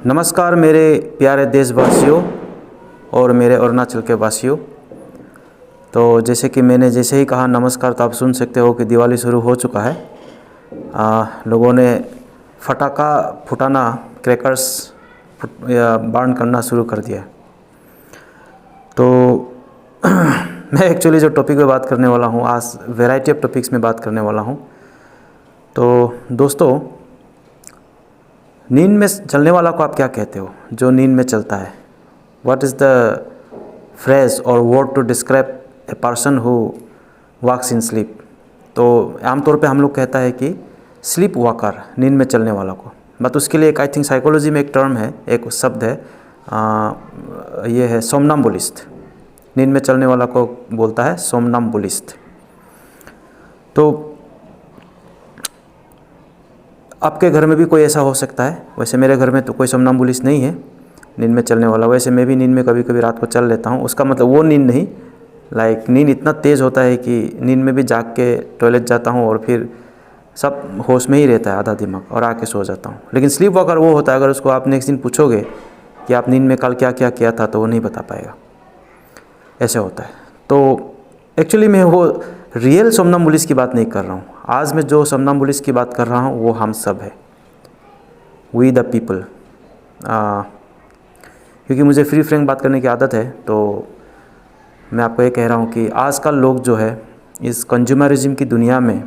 नमस्कार मेरे प्यारे देशवासियों और मेरे अरुणाचल के वासियों। तो जैसे कि मैंने जैसे ही कहा नमस्कार, तो आप सुन सकते हो कि दिवाली शुरू हो चुका है। लोगों ने फटाका फुटाना, क्रैकर्स या बर्न करना शुरू कर दिया। तो मैं एक्चुअली जो टॉपिक पे बात करने वाला हूँ आज, वैरायटी ऑफ टॉपिक्स में बात करने वाला हूँ। तो दोस्तों, नींद में चलने वाला को आप क्या कहते हो? जो नींद में चलता है, व्हाट इज़ द फ्रेज और word to describe a person who walks in sleep? तो आमतौर पे हम लोग कहता है कि स्लीप वॉकर, नींद में चलने वाला को। बट उसके लिए एक, आई थिंक साइकोलॉजी में एक टर्म है, एक शब्द है, ये है सोमनाम्बुलिस्ट। नींद में चलने वाला को बोलता है सोमनाम्बुलिस्ट। तो आपके घर में भी कोई ऐसा हो सकता है। वैसे मेरे घर में तो कोई सोमनाम्बुलिस्ट नहीं है नींद में चलने वाला। वैसे मैं भी नींद में कभी कभी रात को चल लेता हूँ। उसका मतलब वो नींद नहीं, नींद इतना तेज़ होता है कि नींद में भी जाग के टॉयलेट जाता हूँ और फिर सब होश में ही रहता है, आधा दिमाग, और आके सो जाता हूँ। लेकिन स्लीप वॉकर वो होता है, अगर उसको आप नेक्स्ट दिन पूछोगे कि आप नींद में कल क्या क्या किया था, तो वो नहीं बता पाएगा। ऐसे होता है। तो एक्चुअली मैं वो रियल सोमनाम्बुलिस्ट की बात नहीं कर रहा हूँ। आज मैं जो सोमनाम्बुलिस्ट की बात कर रहा हूँ वो हम सब है, वी द पीपल। क्योंकि मुझे फ्री फ्रैंक बात करने की आदत है, तो मैं आपको ये कह रहा हूँ कि आजकल लोग जो है, इस कंज्यूमरिज्म की दुनिया में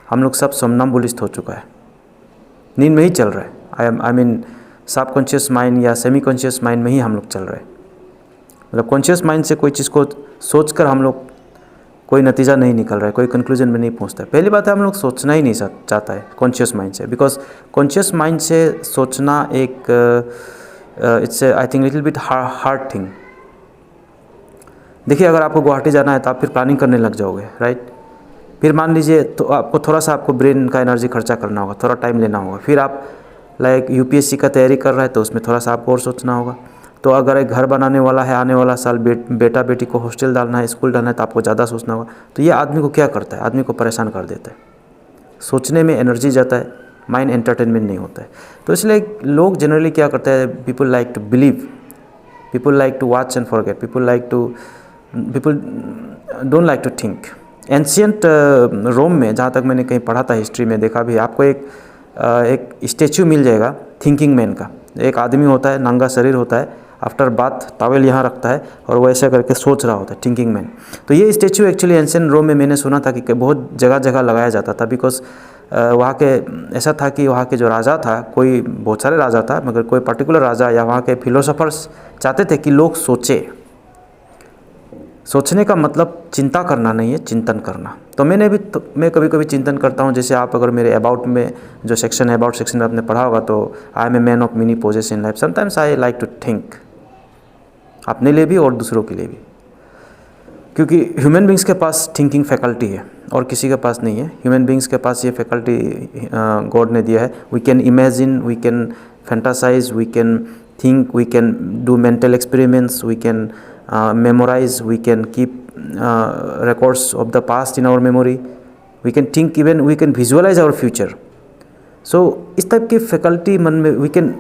हम लोग सब सोमनाम्बुलिस्ट हो चुका है। नींद में ही चल रहा है। आई मीन सब कॉन्शियस माइंड या सेमी कॉन्शियस माइंड में ही हम लोग चल रहे हैं। मतलब कॉन्शियस माइंड से कोई चीज़ को सोचकर हम लोग कोई नतीजा नहीं निकल रहा है, कोई कंक्लूजन में नहीं पहुंचता है। पहली बात है, हम लोग सोचना ही नहीं चाहता है कॉन्शियस माइंड से, बिकॉज कॉन्शियस माइंड से सोचना एक it's I think little bit hard thing. देखिए, अगर आपको गुवाहाटी जाना है तो आप फिर प्लानिंग करने लग जाओगे, राइट। फिर मान लीजिए तो आपको थोड़ा सा आपको ब्रेन का एनर्जी खर्चा करना होगा, थोड़ा टाइम लेना होगा। फिर आप यूपीएससी का तैयारी कर रहा है तो उसमें थोड़ा सा आपको और सोचना होगा। तो अगर एक घर बनाने वाला है, आने वाला साल बेटा बेटी को हॉस्टल डालना है, स्कूल डालना है, तो आपको ज़्यादा सोचना होगा। तो ये आदमी को क्या करता है? आदमी को परेशान कर देता है। सोचने में एनर्जी जाता है, माइंड एंटरटेनमेंट नहीं होता है। तो इसलिए लोग जनरली क्या करते हैं, people like to believe, people like to watch and forget, people don't like to think. Ancient Rome में, जहाँ तक मैंने कहीं पढ़ा था, हिस्ट्री में देखा भी, आपको एक स्टेचू मिल जाएगा थिंकिंग मैन का। एक आदमी होता है, नंगा शरीर होता है, आफ्टर बाथ टॉवेल यहाँ रखता है और वो ऐसे करके सोच रहा होता है, थिंकिंग मैन। तो ये स्टेचू एक्चुअली एंशियंट रोम में मैंने सुना था कि बहुत जगह जगह लगाया जाता था, बिकॉज वहाँ के ऐसा था कि वहाँ के जो राजा था, कोई बहुत सारे राजा था, मगर कोई पर्टिकुलर राजा या वहाँ के फिलोसोफर्स चाहते थे कि लोग सोचे। सोचने का मतलब चिंता करना नहीं है, चिंतन करना। तो मैं कभी कभी चिंतन करता हूँ। जैसे आप अगर मेरे अबाउट में जो सेक्शन है, अबाउट सेक्शन में आपने पढ़ा होगा, तो I am a man of many poses in life, sometimes I like to think, अपने लिए भी और दूसरों के लिए भी। क्योंकि ह्यूमन बींग्स के पास थिंकिंग फैकल्टी है और किसी के पास नहीं है। ह्यूमन बींग्स के पास ये फैकल्टी गॉड ने दिया है। We can imagine, we can fantasize, we can think, we can do mental experiments, we can memorize, we can keep records of the past in our memory, we can think, even we can visualize our future. So इस type की faculty मन में, we can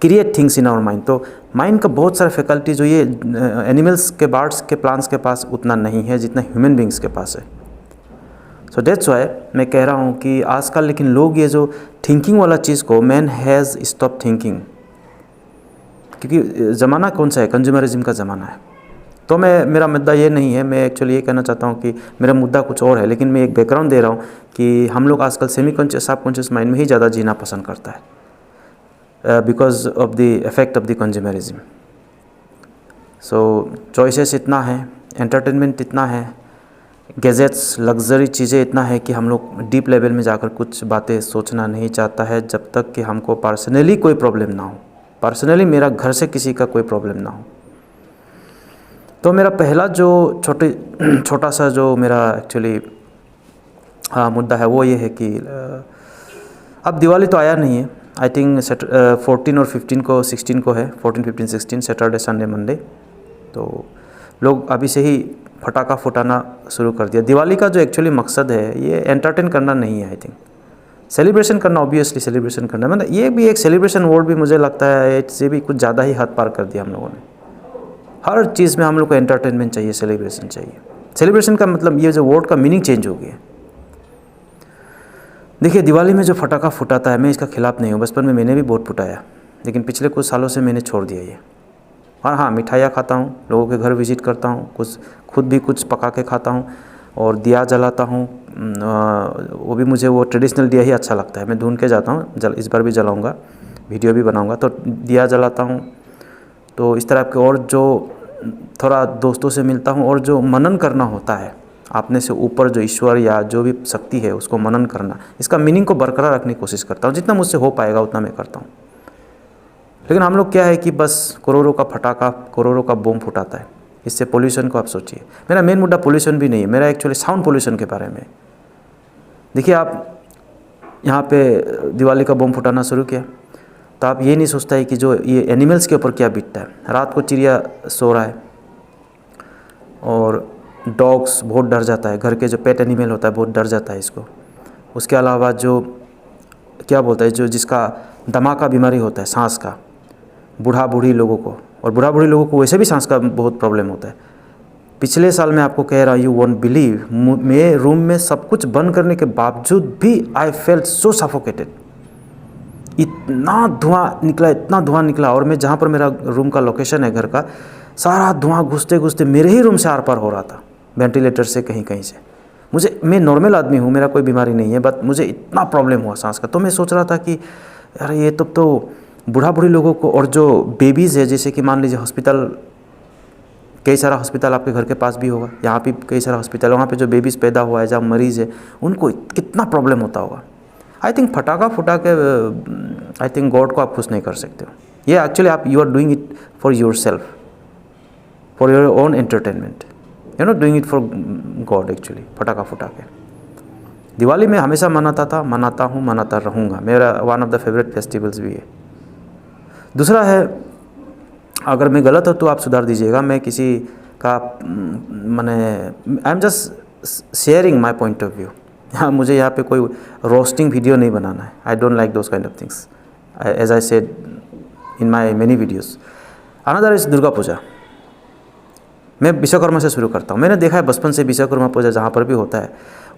create things in our mind। तो mind का बहुत सारा faculty जो ये एनिमल्स के, बर्ड्स के, प्लांट्स के पास उतना नहीं है जितना ह्यूमन बींग्स के पास है। सो दैट्स वाई मैं कह रहा हूँ कि आजकल लेकिन लोग ये जो थिंकिंग वाला चीज़ को, मैन हैज़ स्टॉप थिंकिंग। क्योंकि ज़माना कौन सा है? कंज्यूमरिज्म का ज़माना है। तो मेरा मुद्दा ये नहीं है, मैं एक्चुअली ये कहना चाहता हूँ कि मेरा मुद्दा कुछ और है, लेकिन मैं एक बैकग्राउंड दे रहा हूँ कि हम लोग आजकल सेमी कॉन्शियस, सब कॉन्शियस माइंड में ही ज़्यादा जीना पसंद करता है, because of the effect of the consumerism. So choices इतना है, एंटरटेनमेंट इतना है, गैजेट्स, लग्जरी चीज़ें इतना है कि हम लोग डीप लेवल में जाकर कुछ बातें सोचना नहीं चाहता है, जब तक कि हमको पर्सनली कोई प्रॉब्लम ना हो। पर्सनली मेरा घर से किसी का कोई प्रॉब्लम ना हो। तो मेरा पहला जो छोटा सा जो मेरा एक्चुअली मुद्दा है वो ये है कि अब दिवाली तो आया नहीं है। आई थिंक 14 और 15 को, 16 को है, 14, 15, 16 सैटरडे, संडे, मंडे। तो लोग अभी से ही फटाका फुटाना शुरू कर दिया। दिवाली का जो एक्चुअली मकसद है, ये एंटरटेन करना नहीं है। आई थिंक सेलिब्रेशन करना, ऑब्वियसली सेलिब्रेशन करना, मतलब ये भी एक सेलिब्रेशन वर्ड भी मुझे लगता है इससे भी कुछ ज़्यादा ही हद पार कर दिया हम लोगों ने। हर चीज़ में हम लोग को एंटरटेनमेंट चाहिए, सेलिब्रेशन चाहिए। सेलिब्रेशन का मतलब ये जो वर्ड का मीनिंग चेंज हो गया। देखिए दिवाली में जो फटाखा फुटाता है, मैं इसका खिलाफ़ नहीं हूँ, बचपन में मैंने भी बहुत फुटाया, लेकिन पिछले कुछ सालों से मैंने छोड़ दिया ये। और हाँ, मिठाइयाँ खाता हूँ, लोगों के घर विज़िट करता हूँ, कुछ खुद भी कुछ पका के खाता हूँ और दिया जलाता हूँ। वो भी मुझे वो ट्रेडिशनल दिया ही अच्छा लगता है, मैं ढूंढ के जाता हूँ, इस बार भी जलाऊँगा, वीडियो भी बनाऊँगा। तो दिया जलाता हूँ, तो इस तरह के, और जो थोड़ा दोस्तों से मिलता हूँ, और जो मनन करना होता है अपने से ऊपर जो ईश्वर या जो भी शक्ति है उसको मनन करना, इसका मीनिंग को बरकरार रखने की कोशिश करता हूँ, जितना मुझसे हो पाएगा उतना मैं करता हूँ। लेकिन हम लोग क्या है कि बस करोड़ों का फटाका, करोड़ों का बम फुटाता है, इससे पोल्यूशन को आप सोचिए। मेरा मेन मुद्दा पोल्यूशन भी नहीं है, मेरा एक्चुअली साउंड पोल्यूशन के बारे में। देखिए आप यहाँ पे दिवाली का बम फुटाना शुरू किया तो आप ये नहीं सोचता है कि जो ये एनिमल्स के ऊपर क्या बीतता है। रात को चिड़िया सो रहा है और डॉग्स बहुत डर जाता है, घर के जो पेट एनिमल होता है बहुत डर जाता है इसको। उसके अलावा जो क्या बोलता है, जो जिसका दमा का बीमारी होता है, सांस का, बूढ़ा बूढ़ी लोगों को, और बूढ़ा बूढ़ी लोगों को वैसे भी सांस का बहुत प्रॉब्लम होता है। पिछले साल मैं आपको कह रहा हूँ, यू वोंट बिलीव, मेरे रूम में सब कुछ बंद करने के बावजूद भी आई फेल्ट सो सफोकेटेड। इतना धुआं निकला, इतना धुआं निकला, और मैं जहाँ पर मेरा रूम का लोकेशन है घर का, सारा धुआं घुसते घुसते मेरे ही रूम से आर पार हो रहा था, वेंटिलेटर से कहीं कहीं से। मैं नॉर्मल आदमी हूँ, मेरा कोई बीमारी नहीं है, बट मुझे इतना प्रॉब्लम हुआ सांस का। तो मैं सोच रहा था कि यार ये तो बूढ़ा बूढ़ी लोगों को, और जो बेबीज़ है, जैसे कि मान लीजिए हॉस्पिटल, कई सारा हॉस्पिटल आपके घर के पास भी होगा, यहाँ भी कई सारा हॉस्पिटल, वहाँ पे जो बेबीज़ पैदा हुआ है, जहाँ मरीज़ है, उनको कितना प्रॉब्लम होता होगा। आई थिंक फटाका फुटा के आई थिंक गॉड को आप खुश नहीं कर सकते हो। ये एक्चुअली आप you are doing it for yourself, for your own entertainment, you not doing it for God actually. फटाका फुटा के दिवाली में हमेशा मनाता हूँ, मनाता रहूँगा, मेरा one of the favourite festivals भी है। दूसरा है, अगर मैं गलत हो तो आप सुधार दीजिएगा, मैं किसी का मैंने I am just sharing my point of view. हाँ, मुझे यहाँ पे कोई रोस्टिंग वीडियो नहीं बनाना है। I don't like those kind of things, as I said in my many videos. Another is Durga Puja. मैं विश्वकर्मा से शुरू करता हूँ। मैंने देखा है बचपन से विश्वकर्मा पूजा जहाँ पर भी होता है,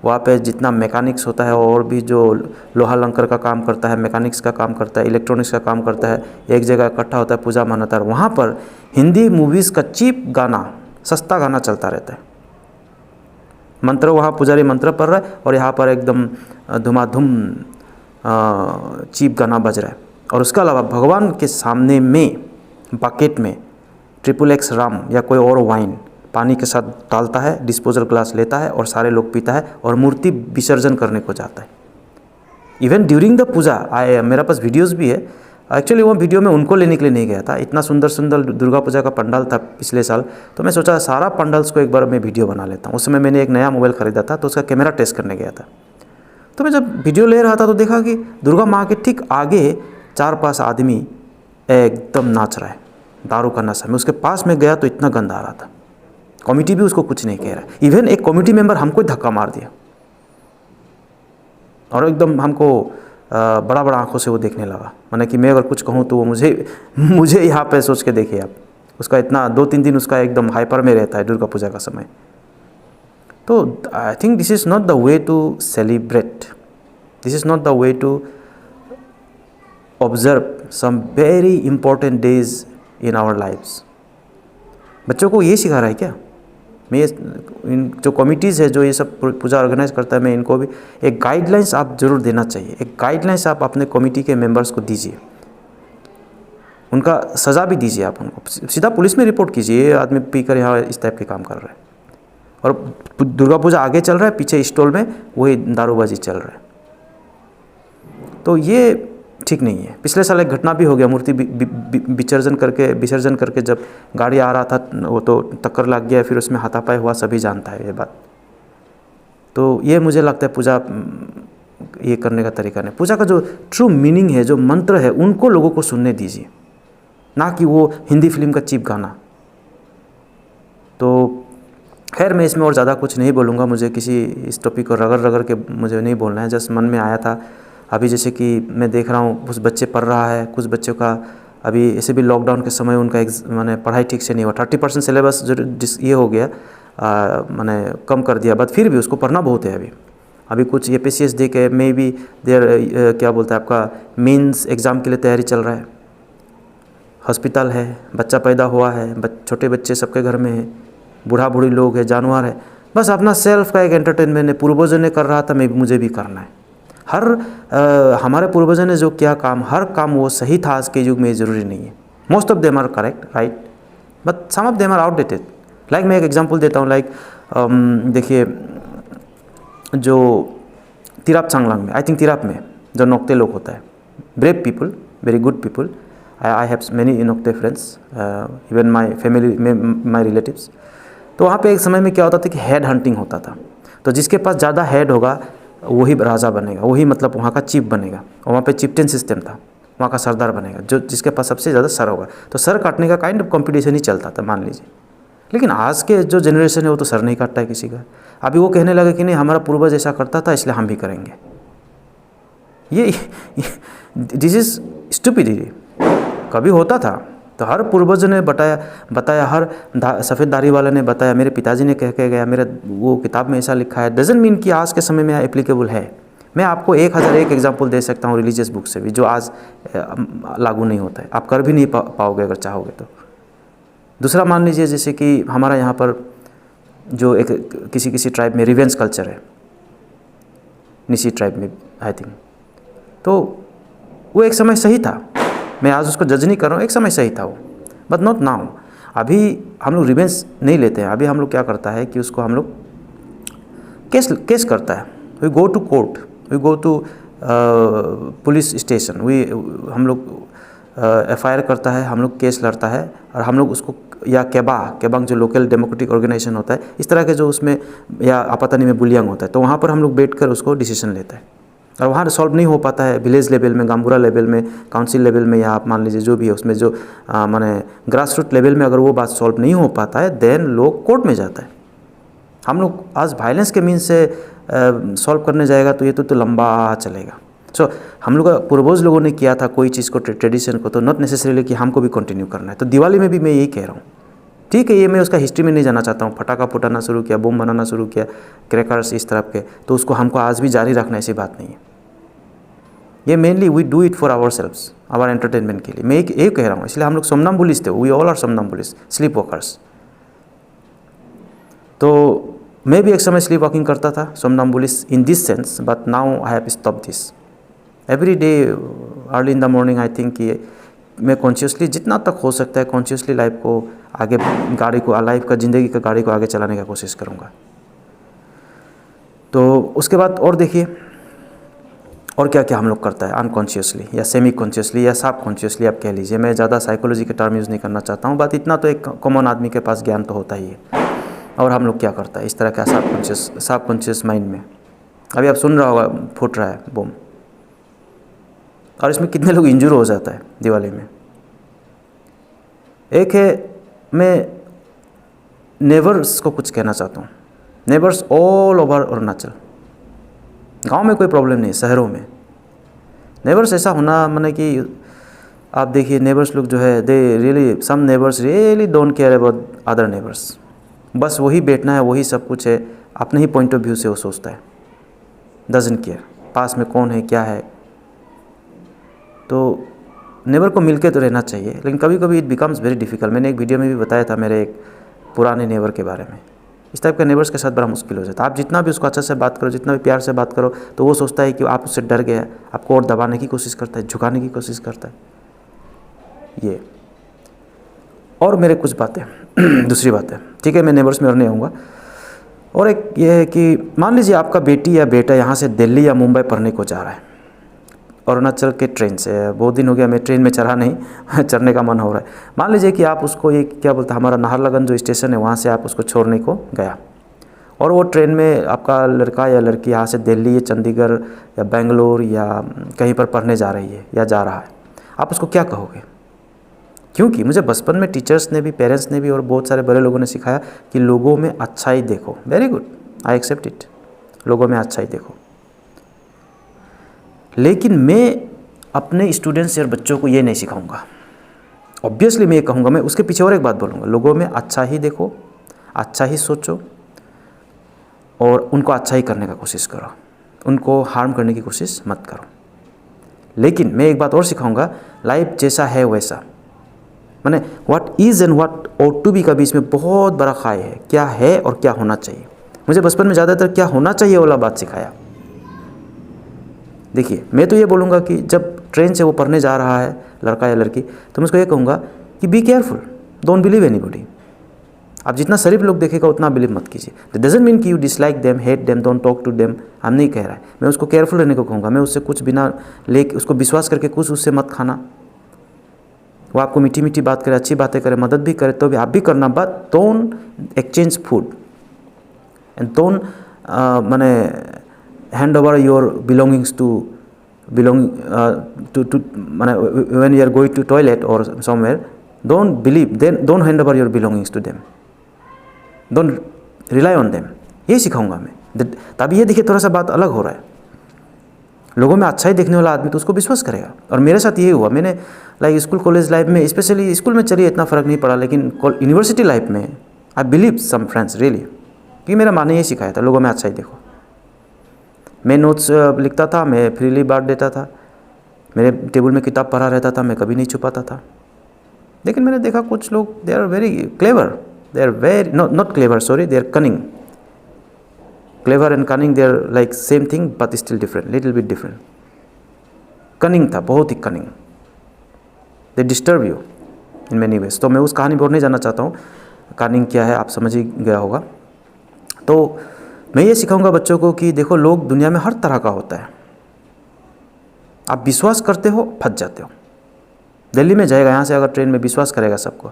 वहाँ पे जितना मैकेनिक्स होता है, और भी जो लोहा लंकर का काम करता है, मैकेनिक्स का काम करता है, इलेक्ट्रॉनिक्स का काम करता है, एक जगह इकट्ठा होता है, पूजा मनाता है। वहाँ पर हिंदी मूवीज़ का चीप गाना, सस्ता गाना चलता रहता है। मंत्र, वहाँ पुजारी मंत्र पढ़ रहा है, और यहाँ पर एकदम धुमाधुम चीप गाना बज रहा है। और उसके अलावा भगवान के सामने में बकेट में XXX राम या कोई और वाइन पानी के साथ डालता है, डिस्पोजल ग्लास लेता है और सारे लोग पीता है, और मूर्ति विसर्जन करने को जाता है। इवन ड्यूरिंग द पूजा, मेरा पास वीडियोस भी है। एक्चुअली वो वीडियो में उनको लेने के लिए नहीं गया था, इतना सुंदर सुंदर दुर्गा पूजा का पंडाल था पिछले साल, तो मैं सोचा सारा पंडाल्स को एक बार मैं वीडियो बना लेता हूँ। उस समय मैंने एक नया मोबाइल ख़रीदा था, तो उसका कैमरा टेस्ट करने गया था। तो मैं जब वीडियो ले रहा था तो देखा कि दुर्गा माँ के ठीक आगे 4-5 आदमी एकदम नाच रहा है, दारू का नशा में। उसके पास में गया तो इतना गंदा आ रहा था। कमिटी भी उसको कुछ नहीं कह रहा। इवन एक कमिटी मेंबर हमको धक्का मार दिया, और एकदम हमको बड़ा बड़ा आंखों से वो देखने लगा, माने कि मैं अगर कुछ कहूँ तो वो मुझे यहाँ पे सोच के देखिए आप। उसका इतना 2-3 दिन उसका एकदम हाइपर में रहता है दुर्गा पूजा का समय। तो I think this is not the way to celebrate, this is not the way to observe some very important days in our lifes. बच्चों को ये सिखा रहा है क्या? मैं इन जो कमिटीज़ है जो ये सब पूजा ऑर्गेनाइज करता है, मैं इनको भी एक गाइडलाइंस आप ज़रूर देना चाहिए। एक गाइडलाइंस आप अपने कमिटी के मेंबर्स को दीजिए, उनका सज़ा भी दीजिए। आप उनको सीधा पुलिस में रिपोर्ट कीजिए, ये आदमी पीकर यहाँ इस टाइप के काम कर रहा है, और दुर्गा पूजा आगे चल रहा है, पीछे स्टॉल में वही दारूबाजी चल रहा है। तो ये ठीक नहीं है। पिछले साल एक घटना भी हो गया, मूर्ति विसर्जन करके जब गाड़ी आ रहा था वो तो टक्कर लग गया, फिर उसमें हाथापाई हुआ, सभी जानता है ये बात। तो ये मुझे लगता है पूजा ये करने का तरीका नहीं। पूजा का जो ट्रू मीनिंग है, जो मंत्र है, उनको लोगों को सुनने दीजिए, ना कि वो हिंदी फिल्म का चीप गाना। तो खैर मैं इसमें और ज़्यादा कुछ नहीं बोलूँगा, मुझे किसी इस टॉपिक को रगड़ के मुझे नहीं बोलना है, जस्ट मन में आया था अभी जैसे कि मैं देख रहा हूँ कुछ बच्चे पढ़ रहा है, कुछ बच्चों का अभी ऐसे भी लॉकडाउन के समय उनका माने पढ़ाई ठीक से नहीं हुआ, 30% सिलेबस जो ये हो गया माने कम कर दिया, बट फिर भी उसको पढ़ना बहुत है। अभी कुछ APCS दे के मे बी देर क्या बोलते हैं आपका मेंस एग्ज़ाम के लिए तैयारी चल रहा है। हॉस्पिटल है, बच्चा पैदा हुआ है, छोटे बच्चे सबके घर में है, बूढ़ा बूढ़ी लोग है, जानवर है, बस अपना सेल्फ का एक एंटरटेनमेंट है। पूर्वजों ने कर रहा था, मुझे भी करना है। हमारे पूर्वजों ने जो किया काम, हर काम वो सही था आज के युग में, ज़रूरी नहीं है। Most of them are correct, right, but some of them are outdated. Like मैं एक एग्जांपल देता हूँ, लाइक देखिए जो तिराप चांगलांग में, आई थिंक तिराप में जो नोक्ते लोग होता है, brave people, very good people, I have many Nocte friends, even my family में माई रिलेटिव्स। तो वहाँ पे एक समय में क्या होता था कि हेड हंटिंग होता था। तो जिसके पास ज़्यादा हेड होगा वही राजा बनेगा, वही मतलब वहाँ का चीफ बनेगा। और वहाँ पे चिफ्टेन सिस्टम था, वहाँ का सरदार बनेगा, जो जिसके पास सबसे ज़्यादा सर होगा। तो सर काटने का काइंड ऑफ कंपटीशन ही चलता था, मान लीजिए। लेकिन आज के जो जनरेशन है वो तो सर नहीं काटता है किसी का। अभी वो कहने लगे कि नहीं, हमारा पूर्वज ऐसा करता था इसलिए हम भी करेंगे। ये दिस इज स्टूपिडिटी। कभी होता था तो हर पूर्वज ने बताया, हर सफ़ेद दाढ़ी वाले ने बताया, मेरे पिताजी ने कह के गया, मेरे वो किताब में ऐसा लिखा है। डजंट मीन कि आज के समय में एप्लीकेबल है। मैं आपको 1001 एग्जाम्पल दे सकता हूँ रिलीजियस बुक से भी, जो आज लागू नहीं होता है। आप कर भी नहीं पाओगे अगर चाहोगे तो। दूसरा मान लीजिए जैसे कि हमारा यहाँ पर जो एक किसी ट्राइब में रिवेंज कल्चर है, निसी ट्राइब में आई थिंक, तो वो एक समय सही था। मैं आज उसको जज नहीं कर रहा हूँ, एक समय सही था वो, बट नॉट नाउ। अभी हम लोग रिवेंज नहीं लेते हैं। अभी हम लोग क्या करता है कि उसको हम लोग केस करता है। We go to court, we go to police station, हम लोग FIR करता है, हम लोग केस लड़ता है, और हम लोग उसको या केबांग जो लोकल डेमोक्रेटिक ऑर्गेनाइजेशन होता है, इस तरह के जो उसमें, या आपातनी में बुलियांग होता है, तो वहाँ पर हम लोग बैठ कर उसको डिसीजन लेते हैं। और वहाँ सॉल्व नहीं हो पाता है विलेज लेवल में, गांबुरा लेवल में, काउंसिल लेवल में, या आप मान लीजिए जो भी है उसमें, जो माने ग्रास रूट लेवल में अगर वो बात सॉल्व नहीं हो पाता है, देन लोग कोर्ट में जाता है। हम लोग आज वायलेंस के मीन से सॉल्व करने जाएगा तो ये तो लंबा चलेगा। सो हम लोग पूर्वज लोगों ने किया था कोई चीज़ को, ट्रेडिशन को, तो नॉट नेसेसरीली कि हमको भी कंटिन्यू करना है। तो दिवाली में भी मैं यही कह रहा हूँ, ठीक है, ये मैं उसका हिस्ट्री में नहीं जाना चाहता हूँ। फटाका फुटाना शुरू किया, बम बनाना शुरू किया, क्रैकर्स इस तरह के, तो उसको हमको आज भी जारी रखना, ऐसी बात नहीं है। ये mainly we do it for ourselves, our entertainment के लिए। मैं एक कह रहा हूँ, इसलिए हम लोग सोमनाम्बुलिस्ट थे, we all are somnambulist, sleep walkers. तो मैं भी एक समय स्लीप वॉकिंग करता था, somnambulist in this sense, but now I have stop this. Every day early in the morning I think कि मैं कॉन्शियसली जितना तक हो सकता है कॉन्शियसली लाइफ को आगे, गाड़ी को, लाइफ का, ज़िंदगी का गाड़ी को आगे चलाने का कोशिश करूँगा। तो उसके बाद और देखिए और क्या क्या हम लोग करता है अनकॉन्शियसली या सेमी कॉन्शियसली या सब कॉन्शियसली आप कह लीजिए। मैं ज़्यादा साइकोलॉजी के टर्म यूज़ नहीं करना चाहता हूँ, बात इतना तो एक कॉमन आदमी के पास ज्ञान तो होता ही है। और हम लोग क्या करता है इस तरह का सब कॉन्शियस माइंड में। अभी आप सुन रहा होगा फूट रहा है बम, और इसमें कितने लोग इंजूर हो जाता है दिवाली में। एक है, मैं नेबर्स को कुछ कहना चाहता हूँ। नेबर्स ऑल ओवर अरुणाचल, गांव में कोई प्रॉब्लम नहीं, शहरों में नेबर्स ऐसा होना, माने कि आप देखिए नेबर्स लोग जो है, they really, some neighbours really don't care about other neighbours. बस वही बैठना है, वही सब कुछ है, अपने ही पॉइंट ऑफ व्यू से वो सोचता है, डजंट केयर पास में कौन है क्या है। तो नेबर को मिलके तो रहना चाहिए, लेकिन कभी कभी इट बिकम्स वेरी डिफ़िकल्ट। मैंने एक वीडियो में भी बताया था मेरे एक पुराने नेबर के बारे में। इस टाइप के नेबर्स के साथ बड़ा मुश्किल हो जाता है। आप जितना भी उसको अच्छा से बात करो, जितना भी प्यार से बात करो, तो वो सोचता है कि आप उससे डर गया, आपको और दबाने की कोशिश करता है, झुकाने की कोशिश करता है। ये और मेरे कुछ बातें दूसरी बातें, ठीक है, मैं नेबर्स में और नहीं आऊँगा। और एक ये है कि मान लीजिए आपका बेटी या बेटा यहाँ से दिल्ली या मुंबई पढ़ने को जा रहा है, अरुणाचल के ट्रेन से। बहुत दिन हो गया मैं ट्रेन में चढ़ा नहीं चढ़ने का मन हो रहा है। मान लीजिए कि आप उसको, ये क्या बोलते हैं, हमारा नाहरलगुन जो स्टेशन है वहाँ से आप उसको छोड़ने को गया, और वो ट्रेन में आपका लड़का या लड़की यहाँ से दिल्ली या चंडीगढ़ या बेंगलोर या कहीं पर पढ़ने जा रही है या जा रहा है, आप उसको क्या कहोगे? क्योंकि मुझे बचपन में टीचर्स ने भी, पेरेंट्स ने भी और बहुत सारे बड़े लोगों ने सिखाया कि लोगों में अच्छाई देखो। Very good, I accept it, लोगों में अच्छाई देखो। लेकिन मैं अपने स्टूडेंट्स और बच्चों को ये नहीं सिखाऊंगा। ऑब्वियसली मैं ये कहूँगा, मैं उसके पीछे और एक बात बोलूँगा, लोगों में अच्छा ही देखो, अच्छा ही सोचो और उनको अच्छा ही करने का कोशिश करो, उनको हार्म करने की कोशिश मत करो। लेकिन मैं एक बात और सिखाऊंगा, लाइफ जैसा है वैसा, माने what is and what ought to be का बीच में बहुत बड़ा खाई है। क्या है और क्या होना चाहिए। मुझे बचपन में ज़्यादातर क्या होना चाहिए वाला बात सिखाया। देखिए, मैं तो ये बोलूँगा कि जब ट्रेन से वो पढ़ने जा रहा है लड़का या लड़की, तो मैं उसको ये कहूँगा कि be careful, don't believe anybody. आप जितना शरीफ लोग देखेगा उतना बिलीव मत कीजिए। दैट डजंट मीन कि you dislike them, hate them, don't talk to them. हम नहीं कह रहा है, मैं उसको केयरफुल रहने को कहूँगा। मैं उससे कुछ बिना लेके, उसको विश्वास करके कुछ उससे मत खाना। वो आपको मीठी मीठी बात करे, अच्छी बातें करे, मदद भी करे तो भी आप भी करना, but don't exchange food and don't माने hand over your belongings to माने when you are going to toilet और somewhere, don't believe then, don't hand over your belongings to them, don't rely on them. ये सिखाऊंगा मैं। तभी ये देखिए थोड़ा सा बात अलग हो रहा है। लोगों में अच्छा ही देखने वाला आदमी तो उसको विश्वास करेगा। और मेरे साथ ये हुआ, मैंने लाइक स्कूल कॉलेज लाइफ में, स्पेशली स्कूल में चलिए इतना फ़र्क नहीं पड़ा, लेकिन यूनिवर्सिटी लाइफ में I believe some friends really, कि मेरा माँ ने ये सिखाया था, लोगों में अच्छा ही देखो। मैं नोट्स लिखता था, मैं फ्रीली बांट देता था, मेरे टेबल में किताब पढ़ा रहता था, मैं कभी नहीं छुपाता था। लेकिन मैंने देखा कुछ लोग, they are very clever, they are very not clever, sorry, they are cunning. Clever and cunning, they are like same thing but still different, little bit different. Cunning था, बहुत ही cunning. They disturb you in many ways. तो मैं उस कहानी पर और नहीं जानना चाहता हूँ, cunning क्या है आप समझ ही गया होगा। तो मैं ये सिखाऊंगा बच्चों को कि देखो, लोग दुनिया में हर तरह का होता है। आप विश्वास करते हो, फंस जाते हो। दिल्ली में जाएगा, यहाँ से अगर ट्रेन में विश्वास करेगा सबको।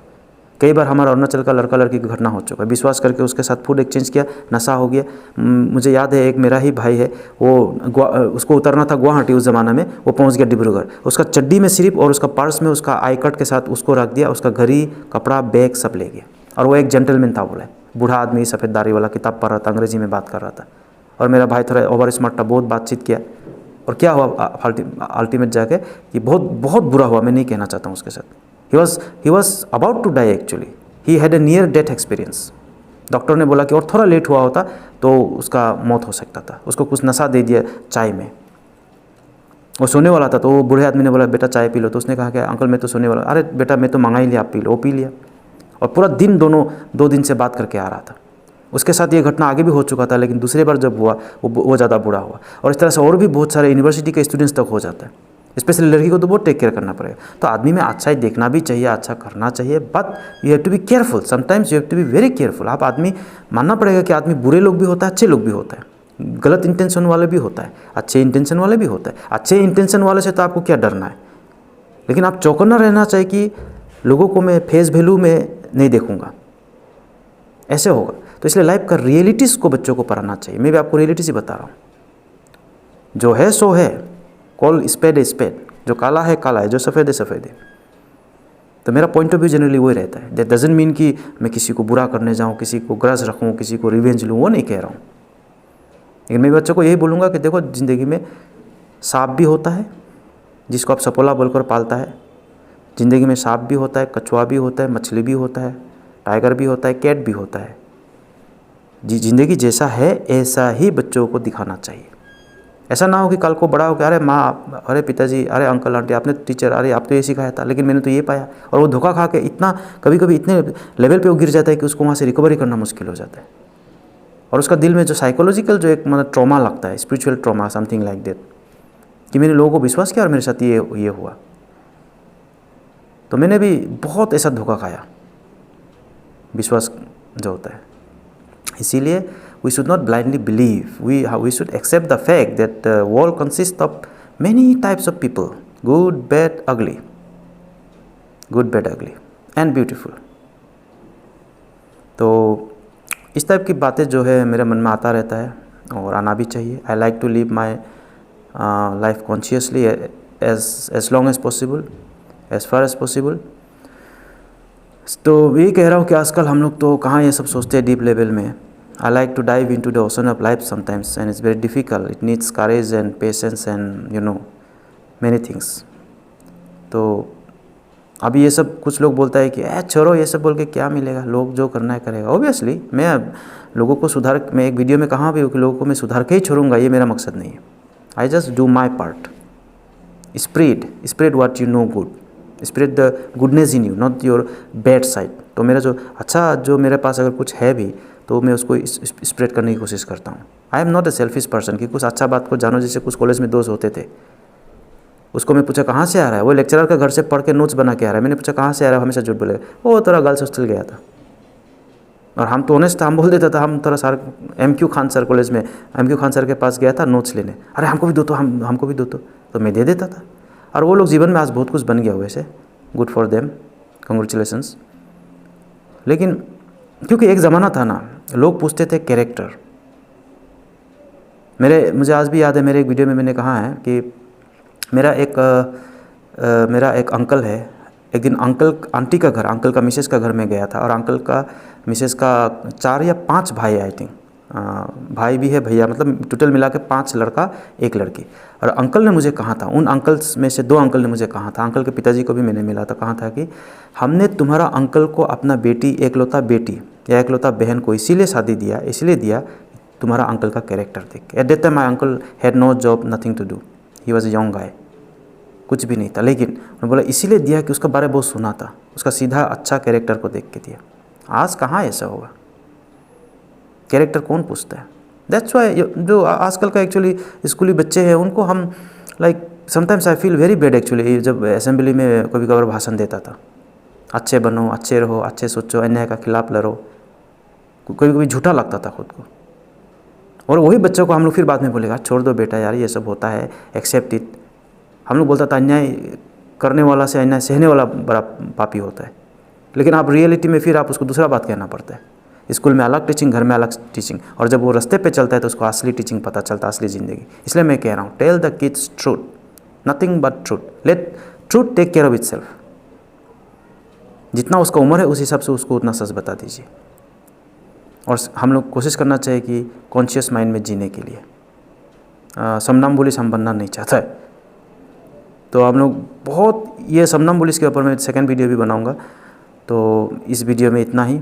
कई बार हमारा अरुणाचल का लड़का लड़की की घटना हो चुका है, विश्वास करके उसके साथ फूड एक्सचेंज किया, नशा हो गया। मुझे याद है, एक मेरा ही भाई है, वो उसको उतरना था गुवाहाटी उस ज़माना में, वो पहुंच गया डिब्रूगढ़। उसका चड्डी में सिर्फ और उसका पर्स में उसका आई कार्ड के साथ उसको रख दिया, उसका घड़ी, कपड़ा, बैग सब ले गया। और वो एक जेंटलमैन था, बोला बूढ़ा आदमी, सफ़ेद दाढ़ी वाला, किताब पढ़ रहा था, अंग्रेजी में बात कर रहा था। और मेरा भाई थोड़ा ओवर स्मार्ट था, बहुत बातचीत किया। और क्या हुआ अल्टीमेट जाके कि बहुत बहुत बुरा हुआ। मैं नहीं कहना चाहता हूँ उसके साथ। He was about to die actually. He had a near death experience. Doctor ने बोला कि और थोड़ा लेट हुआ होता तो उसका मौत हो सकता था। उसको कुछ नशा दे दिया चाय में, वो सोने वाला था। तो वो बूढ़े आदमी ने बोला बेटा चाय पी लो। तो उसने कहा कि अंकल मैं तो सोने वाला। अरे बेटा मैं तो मंगा ही लिया, आप पी लो। वो पी लिया और पूरा दिन दोनों 2 दिन से बात करके आ रहा था। उसके साथ ये घटना आगे भी हो चुका था, लेकिन दूसरी बार जब हुआ वो ज़्यादा बुरा हुआ। और इस तरह से और भी बहुत सारे यूनिवर्सिटी के स्टूडेंट्स तक हो जाता है। स्पेशली लड़की को तो बहुत टेक केयर करना पड़ेगा। तो आदमी में अच्छा ही देखना भी चाहिए, अच्छा करना चाहिए, but you have to be careful. Sometimes you have to be very careful. आप आदमी मानना पड़ेगा कि आदमी बुरे लोग भी होता है, अच्छे लोग भी होता है, गलत इंटेंशन वाले भी होता है, अच्छे इंटेंशन वाले भी होता है। अच्छे इंटेंशन वाले से तो आपको क्या डरना है, लेकिन आप चौकन्ना रहना चाहिए कि लोगों को मैं फेस वैल्यू में नहीं देखूँगा, ऐसे होगा। तो इसलिए लाइफ का रियलिटीज़ को बच्चों को पढ़ाना चाहिए। मैं भी आपको रियलिटीज़ ही बता रहा हूँ, जो है सो है। कॉल स्पेड ए स्पेड, जो काला है काला है, जो सफ़ेद है सफ़ेद है। तो मेरा पॉइंट ऑफ व्यू जनरली वही रहता है। दैट डजंट मीन कि मैं किसी को बुरा करने जाऊँ, किसी को ग्रज रखूँ, किसी को रिवेंज लूँ, वो नहीं कह रहा हूँ। लेकिन मैं बच्चों को यही बोलूँगा कि देखो, ज़िंदगी में सांप भी होता है जिसको आप सपोला बोलकर पालता है। ज़िंदगी में सांप भी होता है, कछुआ भी होता है, मछली भी होता है, टाइगर भी होता है, कैट भी होता है। जी, ज़िंदगी जैसा है ऐसा ही बच्चों को दिखाना चाहिए। ऐसा ना हो कि कल को बड़ा हो के अरे माँ, अरे पिताजी, अरे अंकल आंटी, आपने टीचर, अरे आप तो ये सिखाया था, लेकिन मैंने तो ये पाया। और वो धोखा खा के इतना कभी कभी इतने लेवल पे वो गिर जाता है कि उसको वहाँ से रिकवरी करना मुश्किल हो जाता है। और उसका दिल में जो साइकोलॉजिकल जो एक मतलब ट्रॉमा लगता है, spiritual trauma, something like that, कि मैंने लोगों को विश्वास किया और मेरे साथ ये हुआ। तो मैंने भी बहुत ऐसा धोखा खाया, विश्वास जो होता है। इसीलिए we should not blindly believe. We should accept the fact that the world consists of many types of people, good, bad, ugly, and beautiful. तो इस टाइप की बातें जो है मेरे मन में आता रहता है और आना भी चाहिए। I like to live my life consciously as long as possible, as far as possible. तो यही कह रहा हूँ कि आजकल हम लोग तो कहाँ ये सब सोचते हैं डीप लेवल में, I like to dive into the ocean of life sometimes, and it's very difficult. It needs courage and patience and many things. तो अभी ये सब कुछ लोग बोलता है कि छोड़ो ये सब बोल के क्या मिलेगा, लोग जो करना है करेगा। ऑब्वियसली मैं लोगों को मैं एक वीडियो में कहा भी हूँ कि लोगों को मैं सुधार के ही छोड़ूंगा, ये मेरा मकसद नहीं है। I just do my part, spread what you know good, spread the goodness in you, not your bad side. तो मेरा जो मेरे पास अगर कुछ है भी तो मैं उसको स्प्रेड करने की कोशिश करता हूँ। I am not a selfish person कि कुछ अच्छा बात को जानो। जैसे कुछ कॉलेज में दोस्त होते थे, उसको मैं पूछा कहाँ से आ रहा है, वो लेक्चरर का घर से पढ़ के नोट्स बना के आ रहा है। मैंने पूछा कहाँ से आ रहा है, हमेशा झूठ बोलेगा, वो थोड़ा गर्ल्स हॉस्टल गया था। और हम तो ऑनेस्ट था, हम बोल देता था हम थोड़ा sir MQ Khan sir college में MQ खान सर के पास गया था नोट्स लेने, अरे हमको भी दो तो, हमको भी दो तो मैं दे देता था। और वो लोग जीवन में आज बहुत कुछ बन गया वैसे, गुड फॉर देम, कंग्रेचुलेशंस। लेकिन क्योंकि एक ज़माना था ना, लोग पूछते थे कैरेक्टर। मुझे आज भी याद है, मेरे एक वीडियो में मैंने कहा है कि मेरा एक अंकल है। एक दिन आंटी का घर, अंकल का मिसेस का घर में गया था, और अंकल का मिसेस का 4 या 5 भाई आई थिंक, भाई भी है भैया, मतलब टोटल मिला के 5 लड़का 1 लड़की। और अंकल ने मुझे कहा था, उन अंकल्स में से 2 अंकल ने मुझे कहा था, अंकल के पिताजी को भी मैंने मिला था, कहा था कि हमने तुम्हारा अंकल को अपना बेटी, एकलौता बेटी या एकलौता बहन को इसलिए दिया तुम्हारा अंकल का कैरेक्टर देख के। At that time my uncle had no job, nothing to do, he was a young guy, कुछ भी नहीं था। लेकिन उन्होंने बोला इसीलिए दिया कि उसका बारे बहुत सुना था, उसका सीधा अच्छा कैरेक्टर को देख के दिया। आज कहाँ ऐसा होगा, कैरेक्टर कौन पूछता है? दैट्स वाई जो आजकल का एक्चुअली स्कूली बच्चे हैं उनको हम sometimes I feel very bad actually. जब असेंबली में कभी कभार भाषण देता था, अच्छे बनो, अच्छे रहो, अच्छे सोचो, अन्याय का खिलाफ लड़ो, कभी कभी झूठा लगता था खुद को। और वही बच्चों को हम लोग फिर बाद में बोलेगा छोड़ दो बेटा यार, ये सब होता है, एक्सेप्ट इट। हम लोग बोलता था अन्याय करने वाला से अन्याय सहने वाला बड़ा पापी होता है। लेकिन आप रियलिटी में फिर आप उसको दूसरा बात कहना पड़ता है। स्कूल में अलग टीचिंग, घर में अलग टीचिंग, और जब वो रास्ते पे चलता है तो उसको असली टीचिंग पता चलता है, असली ज़िंदगी। इसलिए मैं कह रहा हूँ, tell the kids truth, nothing but truth, let truth take care of itself. जितना उसका उम्र है उस हिसाब से उसको उतना सच बता दीजिए। और हम लोग कोशिश करना चाहिए कि कॉन्शियस माइंड में जीने के लिए। समनाम्बुलिस हम बनना नहीं चाहता है, तो हम लोग बहुत ये समनाम्बुलिस के ऊपर मैं सेकंड वीडियो भी बनाऊंगा। तो इस वीडियो में इतना ही।